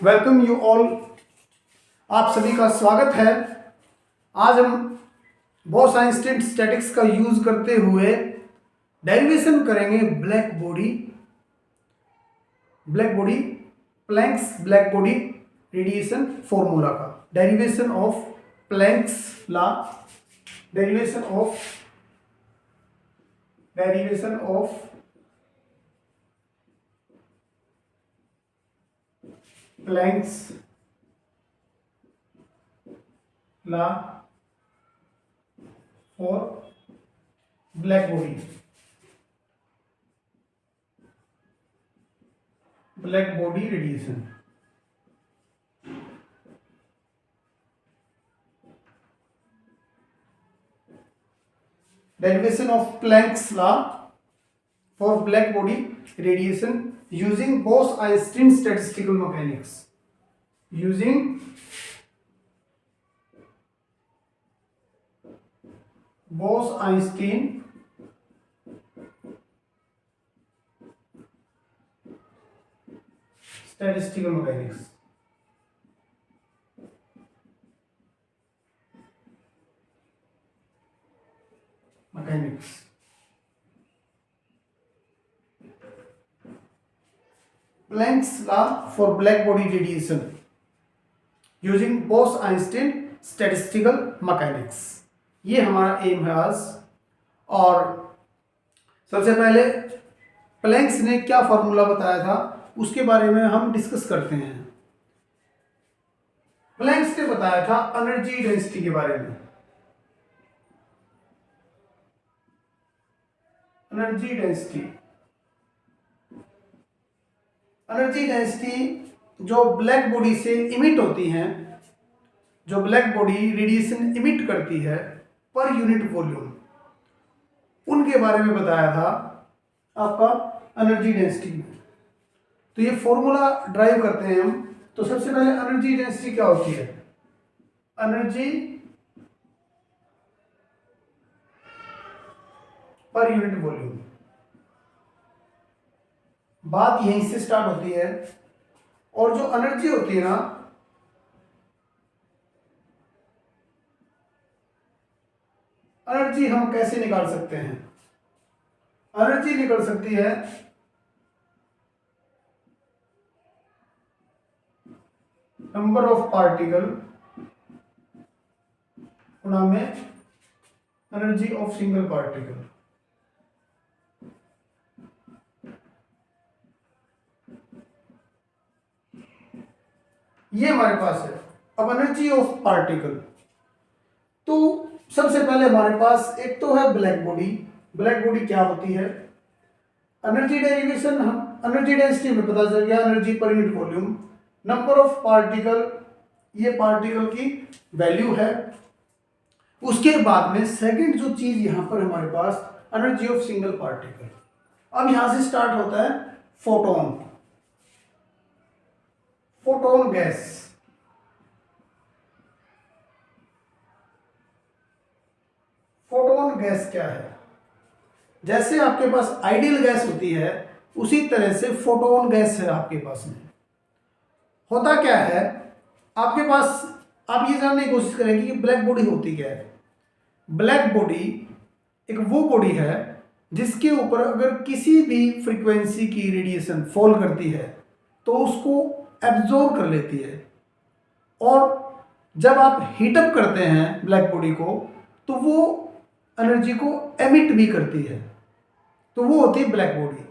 Welcome you all. आप सभी का स्वागत है। आज हम बॉस आइंस्टीन स्टैटिक्स का यूज करते हुए डेरिवेशन करेंगे black body Planck's black body radiation formula का। Derivation of Planck's law, derivation of Planck's law for black body radiation. Derivation of Planck's law for black body radiation using Bose-Einstein statistical mechanics. Using Bose-Einstein statistical mechanics. Planck's law for black body radiation using Bose-Einstein statistical mechanics, ये हमारा M है आज। और सबसे पहले planks ने क्या formula बताया था उसके बारे में हम डिस्कस करते हैं। प्लैंक्स ने बताया था एनर्जी डेंसिटी के बारे में। एनर्जी डेंसिटी जो ब्लैक बॉडी से इमिट होती हैं, जो ब्लैक बॉडी रेडिएशन इमिट करती है पर यूनिट वॉल्यूम, उनके बारे में बताया था आपका एनर्जी डेंसिटी में। तो ये फॉर्मूला ड्राइव करते हैं हम। तो सबसे पहले एनर्जी डेंसिटी क्या होती है? Energy per unit volume. बात यहीं से स्टार्ट होती है। और जो एनर्जी होती है ना, एनर्जी हम कैसे निकाल सकते हैं? एनर्जी निकल सकती है नंबर ऑफ पार्टिकल गुणा में एनर्जी ऑफ सिंगल पार्टिकल। ये हमारे पास है। अब एनर्जी ऑफ पार्टिकल, तो सबसे पहले हमारे पास एक तो है ब्लैक बॉडी। ब्लैक बॉडी क्या होती है? एनर्जी डेरिवेशन हम एनर्जी डेंसिटी में पता चल गया, energy per unit volume. Number of particle, ये पार्टिकल की वैल्यू है। उसके बाद में सेकंड जो चीज यहां पर हमारे पास एनर्जी ऑफ सिंगल पार्टिकल। अब यहां से स्टार्ट होता है photon. Photon gas, photon gas क्या है? जैसे आपके पास आइडियल गैस होती है उसी तरह से फोटोन गैस है आपके पास में। होता क्या है आपके पास, आप ये जानने की कोशिश करेंगे कि ब्लैक बॉडी होती क्या है। ब्लैक बॉडी एक वो बॉडी है जिसके ऊपर अगर किसी भी फ्रीक्वेंसी की रेडिएशन फॉल करती है तो उसको एब्जॉर्ब कर लेती है। और जब आप हीटअप करते हैं ब्लैक बॉडी को तो वो एनर्जी को एमिट भी करती है, तो वो होती है ब्लैक बॉडी।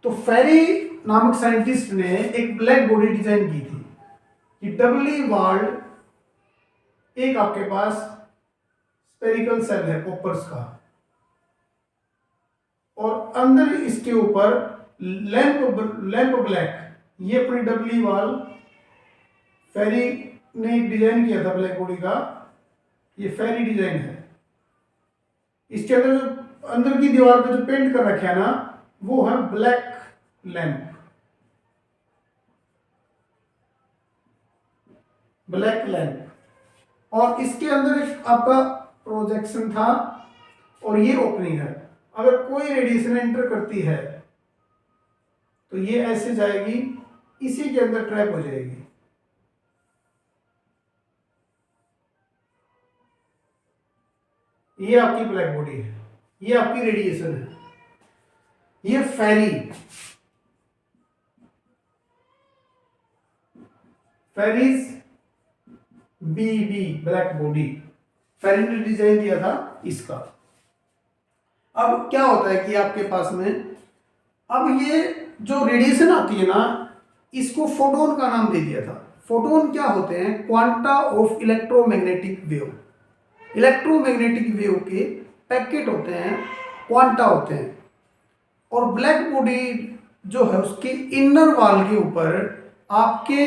तो फेरी नामक साइंटिस्ट ने एक ब्लैक बॉडी डिजाइन की थी कि डबली वॉल्ड, एक आपके पास स्पेरिकल सेल है कॉपर्स का, और अंदर इसके ऊपर लैंप ब्लैक, ये अपनी डबली वॉल फेरी ने डिजाइन किया था ब्लैक बॉडी का। ये फेरी डिजाइन है। इसके अंदर जो अंदर की दीवार पे जो पेंट कर रखे है ना, वो है ब्लैक लैंप, ब्लैक लैंप। और इसके अंदर एक आपका प्रोजेक्शन था और ये ओपनिंग है। अगर कोई रेडिएशन एंटर करती है तो ये ऐसे जाएगी, इसी के अंदर ट्रैप हो जाएगी। ये आपकी ब्लैक बॉडी है, ये आपकी रेडिएशन है, ये फेरिस बीबी ब्लैक बॉडी, फेरिन ने डिजाइन दिया था इसका। अब क्या होता है कि आपके पास में अब ये जो रेडिएशन आती है ना, इसको फोटोन का नाम दे दिया था। फोटोन क्या होते हैं? Quanta of electromagnetic wave. Electromagnetic wave के पैकेट होते हैं, क्वांटा होते हैं। और ब्लैक बॉडी जो है उसके इनर वॉल के ऊपर आपके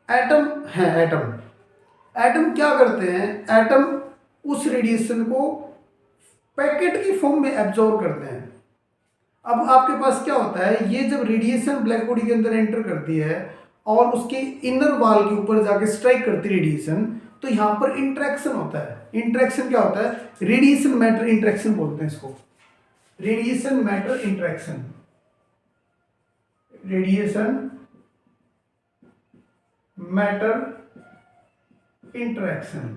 एटम हैं। एटम क्या करते हैं? एटम उस रेडिएशन को पैकेट की फॉर्म में एब्जॉर्ब करते हैं। अब आपके पास क्या होता है, ये जब रेडिएशन ब्लैक बॉडी के अंदर एंटर करती है और उसके इनर वॉल के ऊपर जाके स्ट्राइक करती है रेडिएशन, तो यहां पर इंटरेक्शन होता है। इंटरेक्शन क्या होता है? रेडिएशन मैटर इंटरेक्शन बोलते हैं इसको, radiation matter interaction. Radiation matter interaction.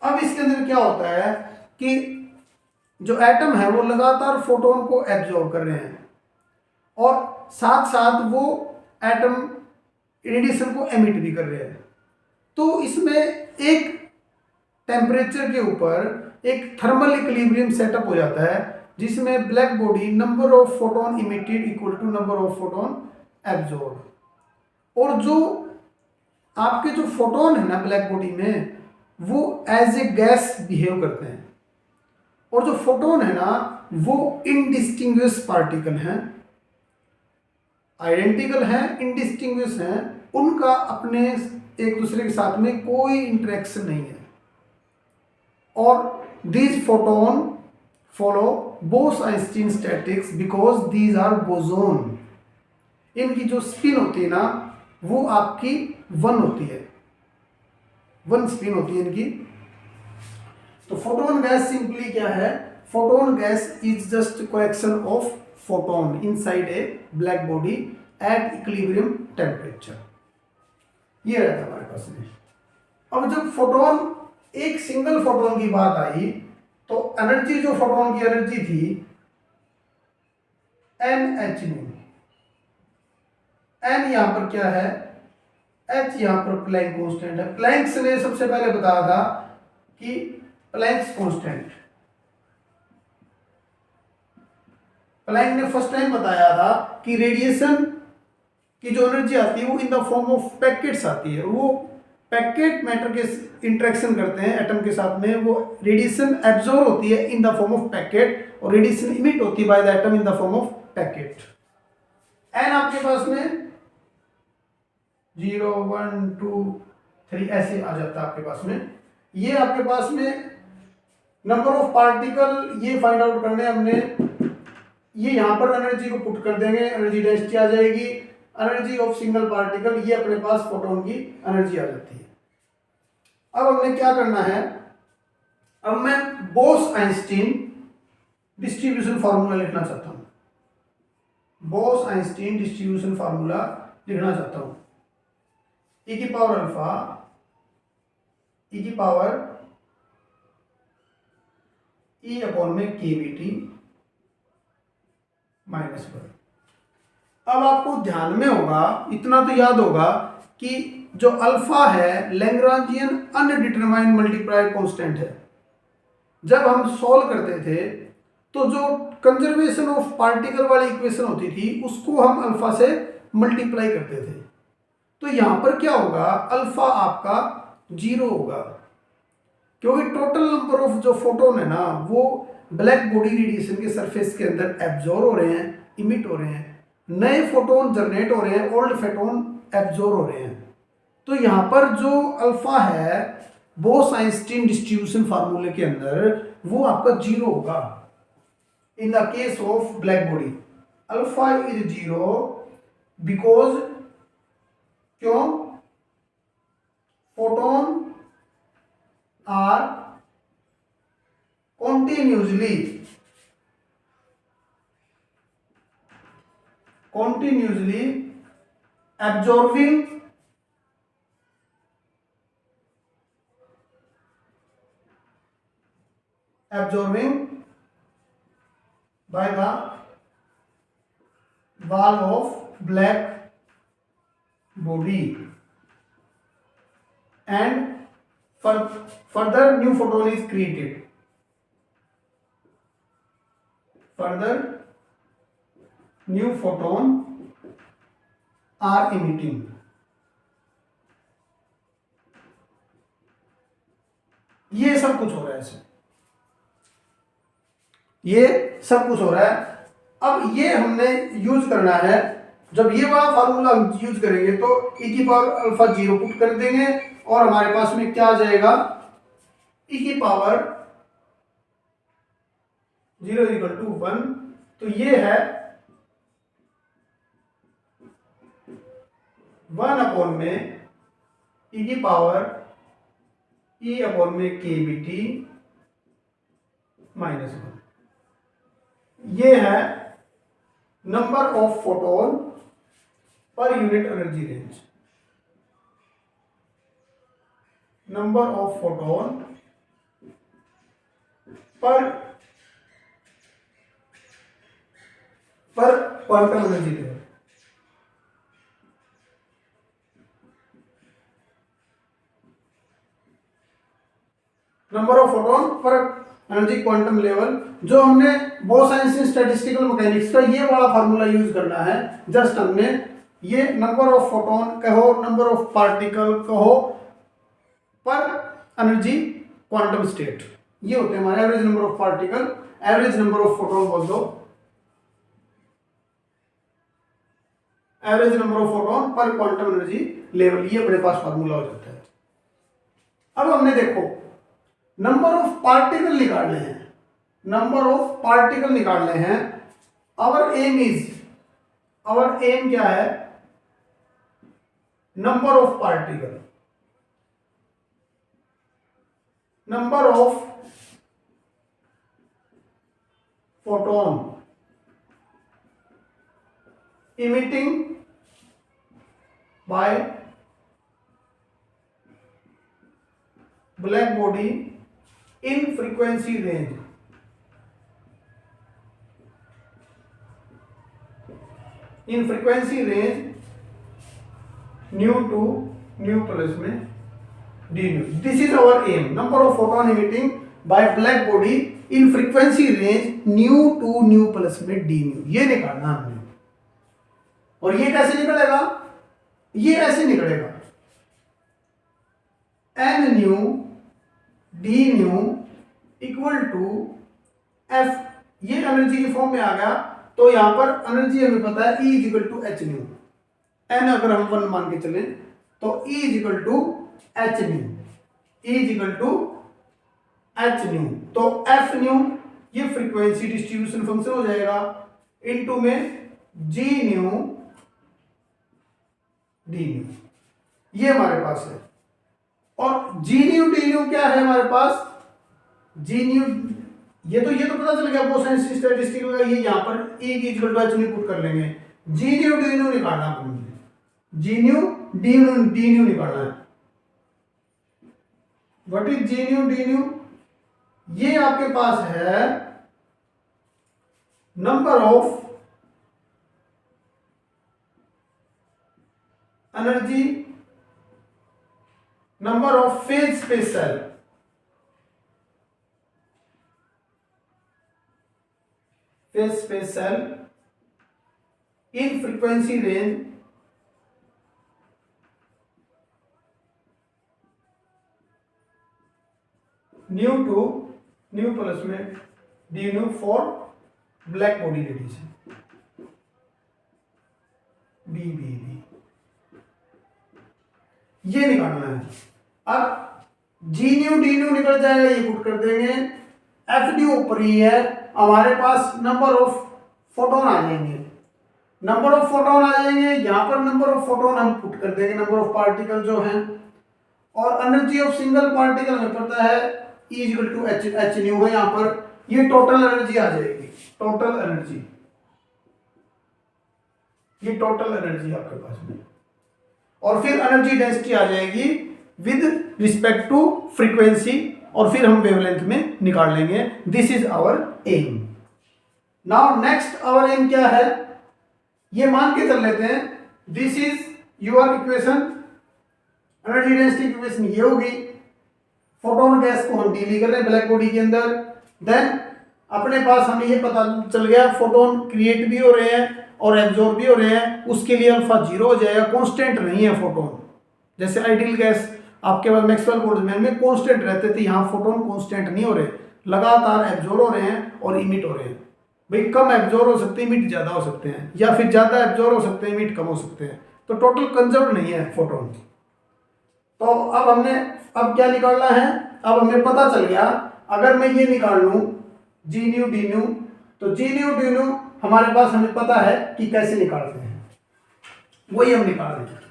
अब इसके अंदर क्या होता है कि जो एटम है वो लगातार फोटोन को एब्जॉर्ब कर रहे हैं और साथ साथ वो एटम रेडिएशन को एमिट भी कर रहे हैं। तो इसमें एक टेम्परेचर के ऊपर एक थर्मल इक्विलिब्रियम सेटअप हो जाता है, जिसमें black body number of photon emitted equal to number of photon absorb. और जो आपके जो फोटोन है ना ब्लैक बॉडी में, वो एज ए गैस बिहेव करते हैं। और जो फोटोन है ना वो इनडिस्टिंग्विश पार्टिकल हैं, आइडेंटिकल हैं, इनडिस्टिंग्विश हैं, उनका अपने एक दूसरे के साथ में कोई इंटरेक्शन नहीं है। और these photon follow Bose-Einstein statistics because these are boson। इनकी जो स्पिन होती है ना वो आपकी 1 होती है, 1 स्पिन होती है इनकी। तो फोटोन गैस सिंपली क्या है? Photon gas is just collection of photon inside a black body at equilibrium temperature. ये रहता है हमारे पास में। अब जब फोटोन एक सिंगल फोटोन की बात आई तो एनर्जी, जो फोटोन की एनर्जी थी NH में, N यहां पर क्या है, H यहां पर प्लैंक कांस्टेंट है। प्लैंक्स ने सबसे पहले बताया था कि प्लैंक्स कांस्टेंट, प्लैंक ने फर्स्ट टाइम बताया था कि रेडिएशन की जो एनर्जी आती है वो इन द फॉर्म ऑफ पैकेट्स आती है। वो पैकेट मैटर के इंटरेक्शन करते हैं एटम के साथ में, वो रेडिएशन एब्जॉर्ब होती है in the form of packet और रेडिएशन इमिट होती है by the atom in the form of packet. एन आपके पास में 0 1 2 3 ऐसे आ जाता है आपके पास में। ये आपके पास में नंबर ऑफ पार्टिकल ये फाइंड आउट करने हमने, ये यहां पर एनर्जी को पुट कर देंगे, एनर्जी डेंसिटी आ जाएगी, एनर्जी ऑफ सिंगल पार्टिकल, ये अपने पास फोटोन की एनर्जी आ जाती है। अब हमने क्या करना है, अब मैं बोस-आइंस्टीन डिस्ट्रीब्यूशन फार्मूला लिखना चाहता हूं। बोस-आइंस्टीन डिस्ट्रीब्यूशन फार्मूला लिखना चाहता हूं। e की पावर अल्फा, e की पावर e अपॉन में kBT -1। अब आपको ध्यान में होगा, इतना तो याद होगा कि जो अल्फा है लैग्रांजियन अनडिटरमाइंड मल्टीप्लाई कांस्टेंट है। जब हम सॉल्व करते थे तो जो कंजर्वेशन ऑफ पार्टिकल वाली इक्वेशन होती थी उसको हम अल्फा से मल्टीप्लाई करते थे। तो यहां पर क्या होगा, अल्फा आपका 0 होगा, क्योंकि टोटल नंबर ऑफ जो फोटोन है ना वो ब्लैक बॉडी रेडिएशन के सरफेस के अंदर एब्जॉर्ब हो रहे हैं, इमिट हो रहे हैं, नए फोटोन जनरेट हो रहे हैं, ओल्ड फोटोन एब्जॉर्ब हो रहे हैं। तो यहां पर जो अल्फा है बोस-आइंस्टीन डिस्ट्रीब्यूशन फार्मूले के अंदर वो आपका 0 होगा in the case of black body. Alpha is 0 because, क्यों? Photon are continuously absorbing absorbing by the wall of black body and further new photon is created. Further new photon are emitting. ये सब कुछ हो रहा है इसमें, ये सब कुछ हो रहा है। अब ये हमने यूज करना है, जब ये वाला फार्मूला यूज करेंगे तो e की पावर अल्फा 0 पुट कर देंगे और हमारे पास में क्या आ जाएगा, e की पावर 0 इक्वल टू 1। तो ये है 1 अपॉन में e की पावर e अपॉन में kBT -1। ये है number of photon per unit energy range. Number of photon per quantum energy level. Number of photon per energy quantum level, जो हमने बोस आइंस्टीन स्टैटिस्टिकल मैकेनिक्स का ये वाला फार्मूला यूज करना है। जस्ट हमने ये नंबर ऑफ फोटोन कहो, नंबर ऑफ पार्टिकल कहो, पर एनर्जी क्वांटम स्टेट, ये होते हैं हमारे average number of particle, average number of photon बोल दो, average number of photon per quantum energy level, ये अपने पास फार्मूला हो जाता है। अब हमने देखो नंबर ऑफ पार्टिकल निकालने हैं, नंबर ऑफ पार्टिकल निकालने हैं। आवर एम क्या है, number of particle, number of photon emitting by black body in frequency range, in frequency range nu to nu plus में d nu. This is our aim, number of photon emitting by black body in frequency range nu to nu plus में d nu, ये निकालना हमने। और ये कैसे निकलेगा, ये ऐसे निकलेगा n nu d nu equal to f, ये एनर्जी की फॉर्म में आ गया। तो यहां पर एनर्जी हमें पता है E equal to h nu, n अगर हम 1 मान के चले तो E equal to h nu, E equal to h nu. तो f न्यू ये फ्रीक्वेंसी डिस्ट्रीब्यूशन फंक्शन हो जाएगा, इनटू में g न्यू डी न्यू, ये हमारे पास है। और जी न्यू डी न्यू क्या है हमारे पास, जी न्यू ये तो पता चल गया बोस आइंस्टीन स्टैटिस्टिकल का, ये यहां पर E की equal to h nu put कर लेंगे। जी न्यू डी न्यू निकालना है मुझे, जी न्यू डी न्यू निकालना है। What is g nu D nu, ये आपके पास है number of energy, number of phase space cell, phase space cell in frequency range nu to nu plus में D nu for black body radiation, B B B, ये निकालना है। अब जी nu D new निकल जाएगा, ये पुट कर देंगे। एफ न्यू ऊपर ही है, हमारे पास नंबर ऑफ फोटोन आ जाएंगे, नंबर ऑफ फोटोन आ जाएंगे। यहां पर नंबर ऑफ फोटोन हम पुट कर देंगे, नंबर ऑफ पार्टिकल जो हैं। और एनर्जी ऑफ सिंगल पार्टिकल हमें पता है E equal to h nu है, यहां पर ये टोटल एनर्जी आ जाएगी, टोटल एनर्जी, ये टोटल एनर्जी आपके पास में। और फिर एनर्जी डेंसिटी आ जाएगी विद रिस्पेक्ट टू फ्रीक्वेंसी और फिर हम वेवलेंथ में निकाल लेंगे। This is our aim. Now next our aim क्या है, ये मान के चल लेते हैं this is your equation, energy density equation ये होगी। फोटोन गैस को हम डील कर रहे हैं ब्लैक बॉडी के अंदर। देन अपने पास हमें ये पता चल गया फोटोन क्रिएट भी हो रहे हैं और एब्जॉर्ब भी हो रहे हैं, उसके लिए अल्फा 0 हो जाएगा, कांस्टेंट नहीं है फोटोन। जैसे आइडियल गैस आपके पास मैक्सवेल बोल्ट्जमैन में कांस्टेंट रहते थे, यहाँ फोटोन कांस्टेंट नहीं हो रहे, लगातार एब्जॉर्ब हो रहे हैं और इमिट हो रहे हैं। भाई कम एब्जॉर्ब हो सकते हैं, इमिट ज़्यादा हो सकते हैं, या फिर ज़्यादा एब्जॉर्ब हो सकते हैं, इमिट कम हो सकते हैं, तो टोटल कंजर्व नहीं है फोटोन। तो अब क्या निकालना है, अब हमें पता चल गया अगर मैं ये निकाल लूँ जी न्यू डी न्यू, तो जी न्यू डी न्यू हमारे पास हमें पता है कि कैसे निकालते हैं, वही हम निकाल रहे हैं।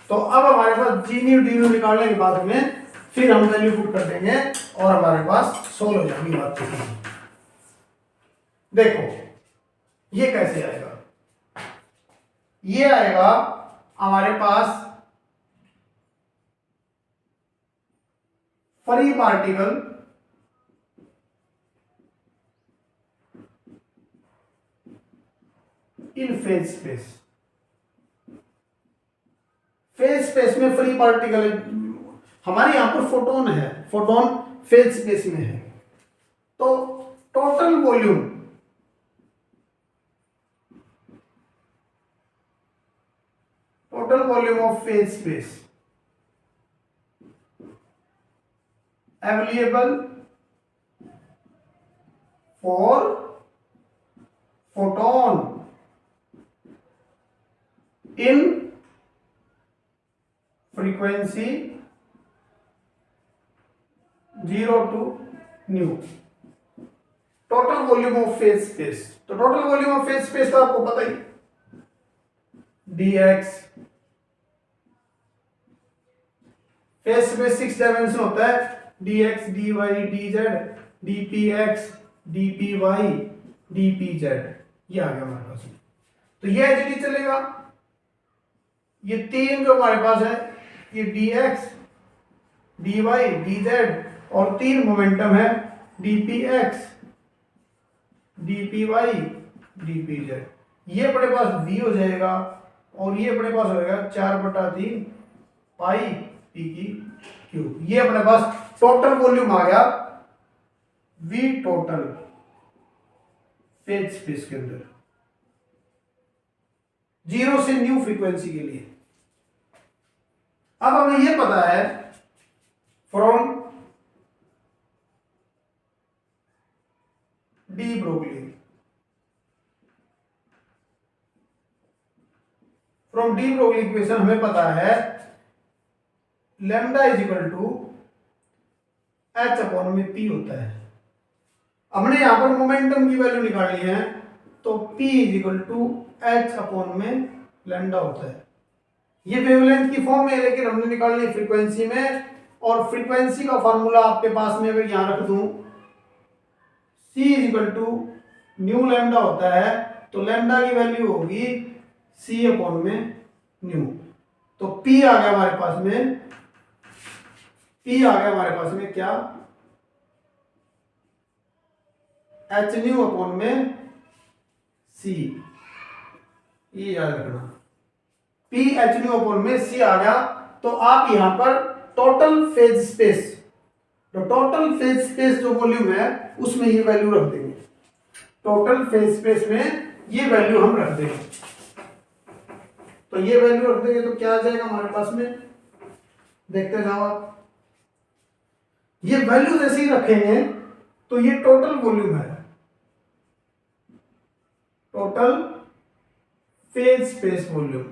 तो अब हमारे पास जी न्यू डी न्यू निकालने के बाद में फिर हम वैल्यू पुट कर देंगे और हमारे पास सोल्व हो जाएगी बात। देखो ये कैसे आएगा, ये आएगा हमारे पास free particle in phase space. Phase space में फ्री पार्टिकल, हमारे यहां पर फोटोन है, फोटोन फेज स्पेस में है, तो total volume of phase space available for photon in frequency 0 to nu। Total volume of phase space, तो total volume of phase space तो आपको पता ही, dx फेज स्पेस 6 डायमेंशन होता है, dx dy dz dpx dpy dpz, ये आ गया हमारे पास। तो ये एचडी चलेगा, ये तीन जो हमारे पास है, ये dx dy dz और तीन मोमेंटम है dpx dpy dpz, ये अपने पास v हो जाएगा और ये अपने पास हो जाएगा 4/3 पाई पी की क्यूब। ये अपने पास टोटल वॉल्यूम आ गया v टोटल फेज स्पेस के अंदर 0 से न्यू फ्रीक्वेंसी के लिए। अब हमें यह पता है from de Broglie, from de Broglie equation हमें पता है lambda is equal to h upon में पी होता है। हमने यहां पर मोमेंटम की वैल्यू निकालनी है, तो P is equal to h upon में लैम्डा होता है। ये वेवलेंथ की फॉर्म में, लेकिन हमने निकालनी है फ्रीक्वेंसी में, और फ्रीक्वेंसी का फॉर्मूला आपके पास में अगर यहां रख दूं, C is equal to nu lambda होता है, तो लैम्डा की वैल्यू होगी C अपॉन में न्यू। तो P आ गया हमारे पास में, P आ गया हमारे पास में क्या, एच न्यू अपॉन में C, ये याद रखना, P एच न्यू अपॉन में C आ गया। तो आप यहां पर टोटल फेज स्पेस, तो टोटल फेज स्पेस जो वॉल्यूम है उसमें ये वैल्यू रख देंगे, टोटल फेज स्पेस में ये वैल्यू हम रख देंगे। तो ये वैल्यू रख देंगे तो क्या आ जाएगा हमारे पास में, देखते जाओ आप। ये वैल्यू जैसे ही रखेंगे तो ये टोटल वॉल्यूम है, total phase space volume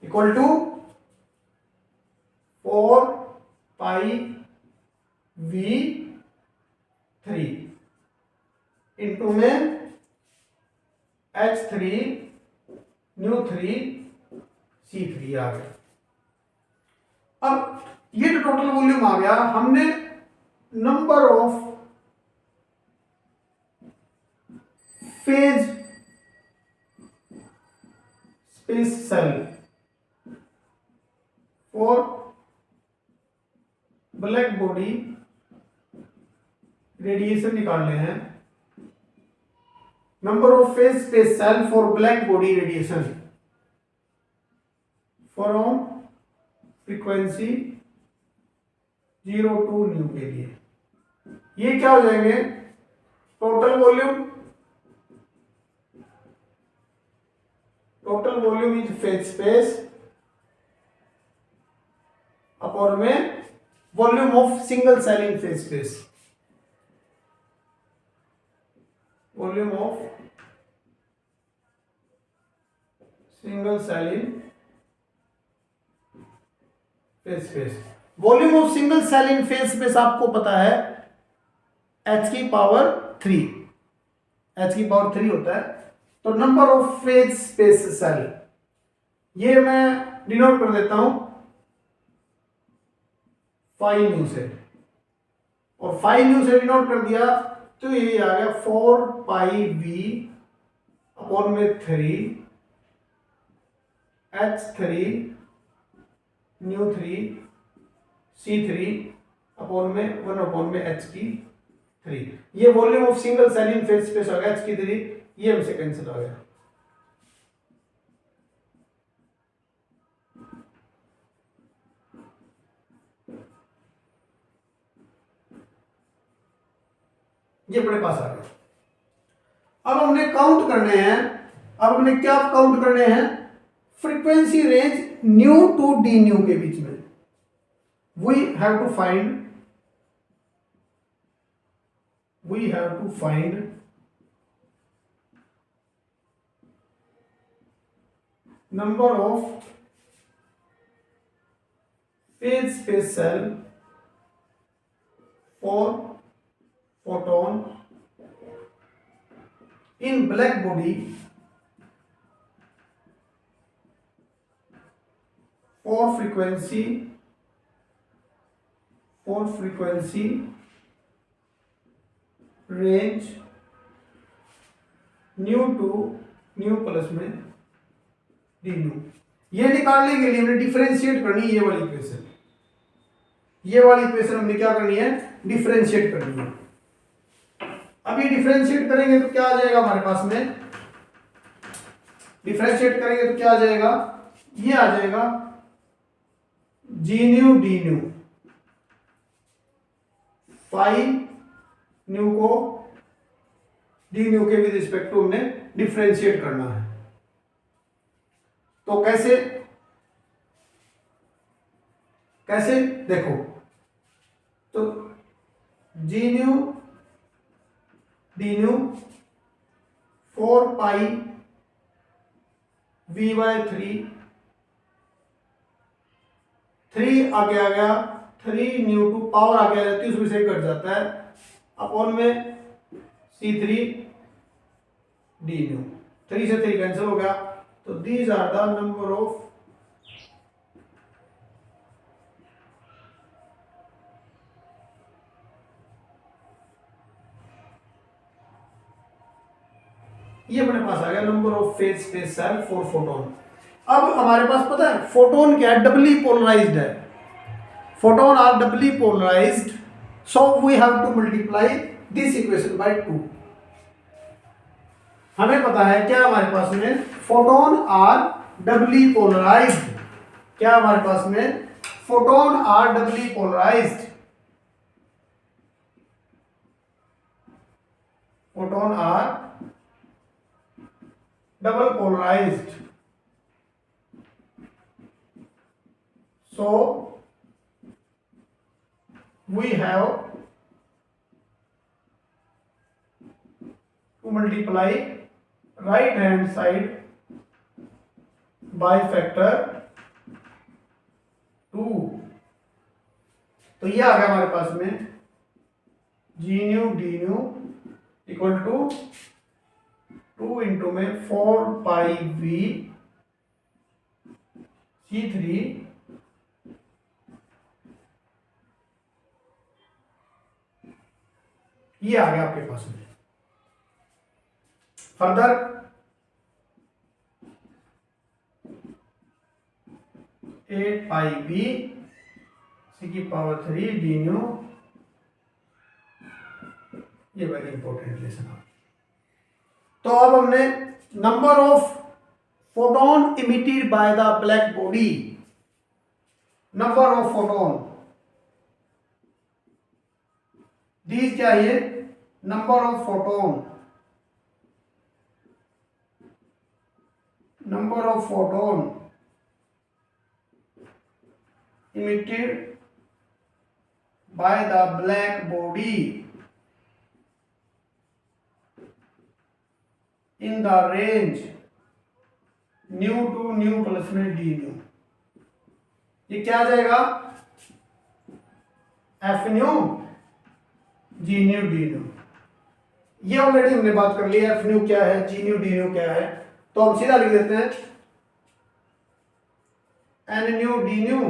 equal to 4 pi v3 into में h3 न्यू3 c3 आ गया। अब ये जो टोटल वॉल्यूम आ गया, हमने number of phase space cell for black body radiation निकालने हैं, number of phase space cell for black body radiation from frequency 0 to nu के लिए, ये क्या हो जाएंगे, total volume is phase space upon में volume of single cell in phase space, volume of single cell in phase space. Volume of single cell in phase space आपको पता है h की पावर 3, h की पावर 3 होता है। तो number of phase space cell, ये मैं डिनोट कर देता हूं फाइव न्यू से, और फाइव न्यू से डिनोट कर दिया तो ये आ गया 4 पाई v अपॉन में 3 h3 न्यू 3 c3 अपॉन में 1 अपॉन में h की 3। ये volume of single cell in phase space हो गया h की 3, ये हमसे कैंसिल हो गया। ये अपने पास आ गया। अब हमने काउंट करने हैं, अब हमने क्या काउंट करने हैं, frequency range nu to d nu के बीच में। we have to find number of phase space cell for photon in black body for frequency range nu to nu plus में डी न्यू। ये निकालने के लिए हमने डिफरेंशिएट करनी है ये वाली इक्वेशन, ये वाली इक्वेशन हमने क्या करनी है, डिफरेंशिएट करनी है। अभी डिफरेंशिएट करेंगे तो क्या आ जाएगा हमारे पास में, डिफरेंशिएट करेंगे तो क्या आ जाएगा, ये आ जाएगा g nu D nu, five nu को डी न्यू के विद रिस्पेक्ट टू हमने डिफरेंशिएट करना है। तो कैसे देखो, तो g nu D nu 4 pi v by 3 आगे आ गया, 3 न्यू टू पावर आगे आ जाती है, उसमें से कट जाता है अपॉन में c3 डी न्यू, 3 से 3 कैंसिल हो गया। तो these are the number of ये अपने पास आ गया number of phase space cell for photon. अब हमारे पास पता है फोटोन क्या है, डबली पोलराइज्ड है, photon are doubly polarised, so we have to multiply this equation by 2। हमें पता है क्या हमारे पास में, फोटोन आर डबली पोलराइज्ड, क्या हमारे पास में, photon are doubly polarized, photon are double polarized, so we have to multiply right hand side by factor 2। तो ये आ गया हमारे पास में G nu D nu equal to 2 into में 4 पाई v c3 ये आ गया आपके पास में। फर्दर 8 पाई v सी की पावर 3 डी न्यू। ये वेरी इंपॉर्टेंट लेसन है। तो अब हमने number of photon emitted by the black body, number of photon, these क्या है, number of photon, number of photon emitted by the black body in the range nu to nu plus में D nu. ये क्या आ जाएगा, F new जी nu D nu. ये already हमने बात कर ली है, एफ न्यू क्या है, जी न्यू डी न्यू क्या है। तो हम सीधा लिख देते हैं एन न्यू डी न्यू।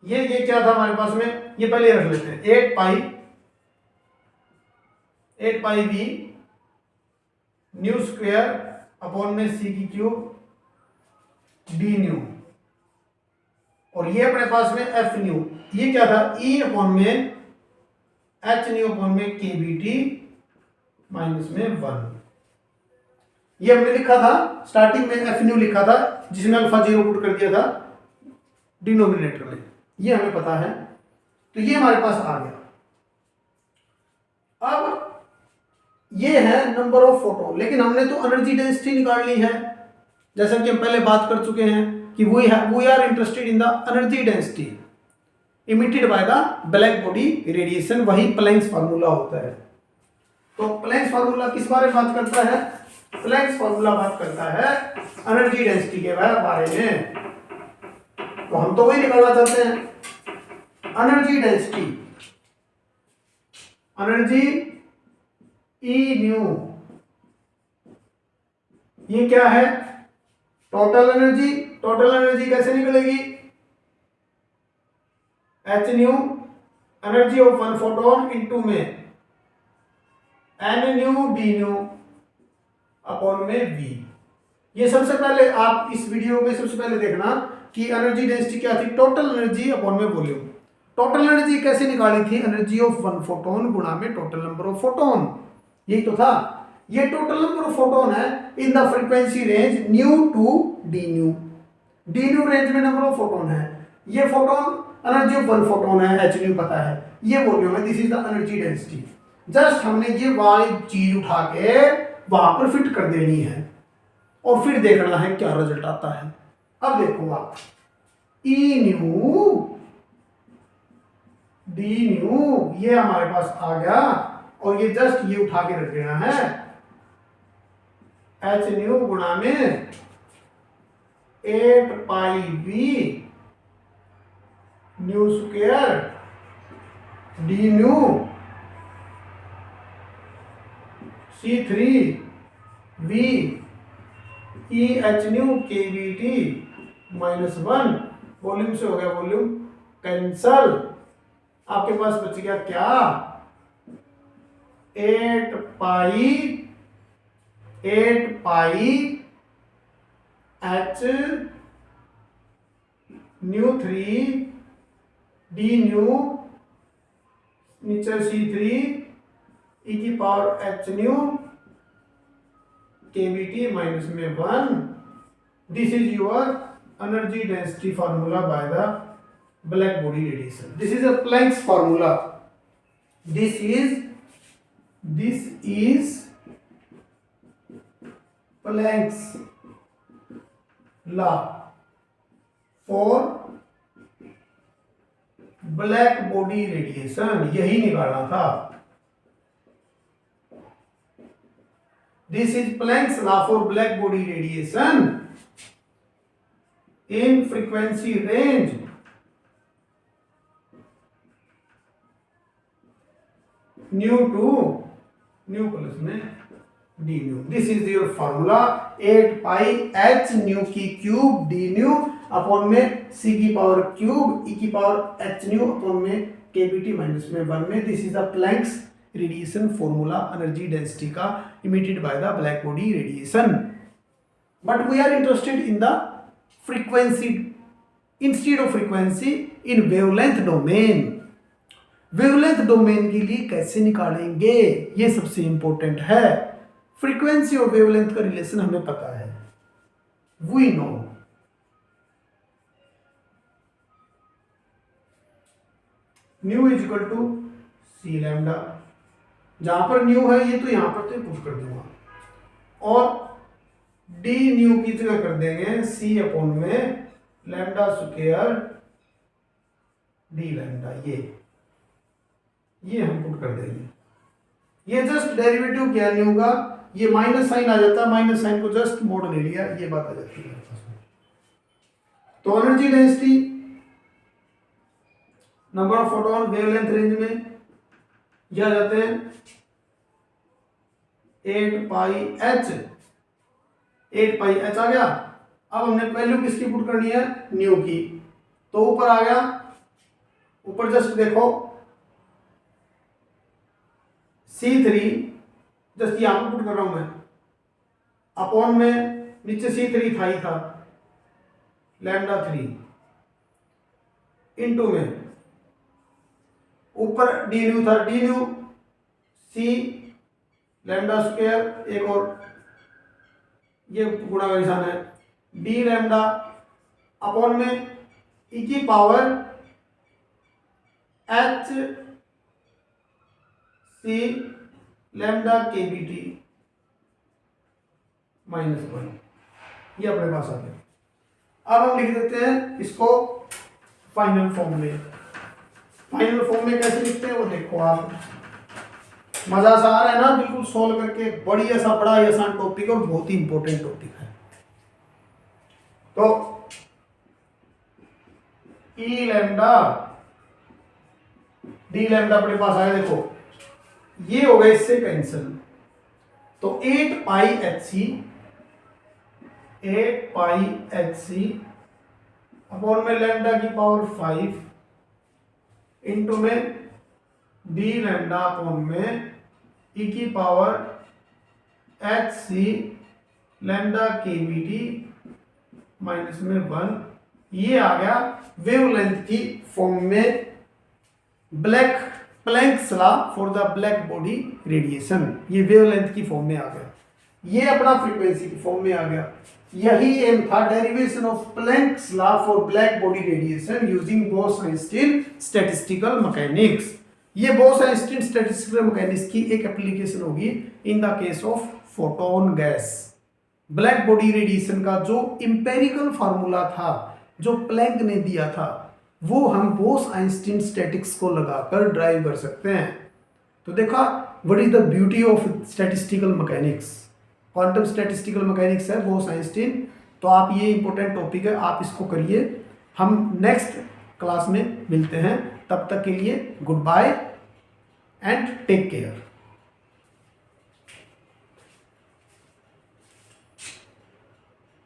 ये क्या था हमारे पास में, ये पहले रख लेते हैं, 8 pi V nu square upon में सी की क्यूब डी न्यू, और ये अपने पास में एफ न्यू, ये क्या था, ई अपॉन में एच न्यू अपॉन में के बी टी माइनस में 1। ये हमने लिखा था स्टार्टिंग में, एफ न्यू लिखा था जिसमें अल्फा 0 पुट कर दिया था डिनोमिनेटर में, ये हमें पता है। तो ये हमारे पास आ गया। अब ये है नंबर ऑफ फोटोन, लेकिन हमने तो एनर्जी डेंसिटी निकाल ली है, जैसा कि हम पहले बात कर चुके हैं कि we are interested in the energy density emitted by the black body radiation, वही प्लैंक्स फार्मूला होता है। तो प्लैंक्स फार्मूला किस बारे में बात करता है, प्लैंक्स फार्मूला बात करता है एनर्जी डेंसिटी के बारे में। तो हम तो वही निकालना चाहते हैं, energy density, energy E nu, ये क्या है, टोटल एनर्जी। टोटल एनर्जी कैसे निकलेगी, H nu energy of one photon into में N nu D nu upon में वी। ये सबसे पहले आप इस वीडियो में सबसे पहले देखना कि एनर्जी डेंसिटी क्या थी, टोटल एनर्जी अपॉन में वॉल्यूम। टोटल एनर्जी कैसे निकाली थी, एनर्जी ऑफ वन फोटोन गुणा में टोटल नंबर ऑफ फोटोन, यही तो था। ये टोटल नंबर ऑफ फोटोन है in the frequency range nu to d nu. D nu range में नंबर ऑफ फोटोन है, ये photon energy of one photon है, एच न्यू पता है, ये वॉल्यूम है, this is the energy density. Just हमने ये वाली चीज उठा के वहां पर फिट कर देनी है और फिर देखना है क्या रिजल्ट आता है। अब देखो आप, ई न्यू डी न्यू ये हमारे पास आ गया, और ये जस्ट ये उठा के रख देना है, एच न्यू गुणा में 8 pi V nu square D nu C3 V E H nu के बी टी -1। वॉल्यूम से हो गया वॉल्यूम कैंसल, आपके पास बच गया क्या, 8 pi H nu 3 d nu नीचे C3 e की पावर h न्यू के बी टी माइनस में 1। This is your energy density formula by the black body radiation. This is a Planck's formula. This is Planck's law for black body radiation, यही निकालना था। This is Planck's law for black body radiation in frequency range nu to nu plus में D nu. This is your formula, 8 pi h nu की cube D nu upon में c की power cube e की power h nu upon में K B T minus में 1 में। This is the Planck's radiation formula energy density का emitted by the black body radiation. But we are interested in the frequency instead of frequency in wavelength domain. Wavelength domain के लिए कैसे निकालेंगे, ये सबसे important है। फ्रीक्वेंसी और wavelength का रिलेशन हमें पता है, we know. Nu is equal to c lambda, जहां पर न्यू है ये तो यहां पर तो पुट कर दूंगा, और डी न्यू की जगह कर देंगे सी अपॉन में लैम्डा स्क्वायर डी लैम्डा, ये हम पुट कर देंगे। ये जस्ट डेरिवेटिव क्या न्यू का, ये माइनस साइन आ जाता है, माइनस साइन को जस्ट मोड़ ले लिया, ये बात आ जाती है। तो energy density, number of photon wavelength range में ये आ जाते हैं 8 पाई एच, 8 पाई एच आ गया। अब हमने वैल्यू किसकी पुट करनी है, न्यू की, तो ऊपर आ गया, ऊपर जस्ट देखो C3 जस्ट यहां पर पुट कर रहा हूं मैं, अपॉन में नीचे C3 था ही था, लैम्डा 3 इनटू में ऊपर डी न्यू था, डी न्यू सी लैम्डा स्क्वायर, एक और ये गुणा का निशान है, डी लैम्डा अपॉन में ई की पावर एच सी लैम्डा के बी टी -1, ये अपने पास आ गया। अब हम लिख देते हैं इसको फाइनल फॉर्म में। फाइनल फॉर्म में कैसे लिखते हैं वो देखो आप, मजा सा आ रहा है ना बिल्कुल सोल्व करके, बढ़िया सा बड़ा ही आसान टॉपिक और बहुत ही इंपॉर्टेंट टॉपिक है। तो ई लैम्डा डी लैम्डा अपने पास आया, देखो ये हो गया इससे कैंसिल, तो 8 पाई एच सी अपॉन में लैम्डा की पावर 5 इंटू में डी लैम्डा अपॉन में ई की पावर एच सी लैम्डा के बी टी -1, ये आ गया वेवलेंथ की फॉर्म में, planks law for the black body radiation, ये वेवलेंथ की फॉर्म में आ गया, ये अपना फ्रीक्वेंसी की फॉर्म में आ गया। यही एम था, derivation of Planck's law for black body radiation using Bose-Einstein statistical mechanics. ये बोस-आइंस्टीन स्टैटिस्टिकल मैकेनिक्स की एक एप्लीकेशन होगी इन the case of photon gas. Black body radiation का जो इंपेरिकल फार्मूला था, जो प्लैंक ने दिया था, वो हम बोस-आइंस्टीन स्टैटिक्स को लगाकर ड्राइव कर सकते हैं। तो देखा what is the beauty of statistical mechanics, quantum statistical mechanics है बोस-आइंस्टीन। तो आप, ये इंपॉर्टेंट टॉपिक है, आप इसको करिए। हम नेक्स्ट क्लास में मिलते हैं, तब तक के लिए goodbye and take care.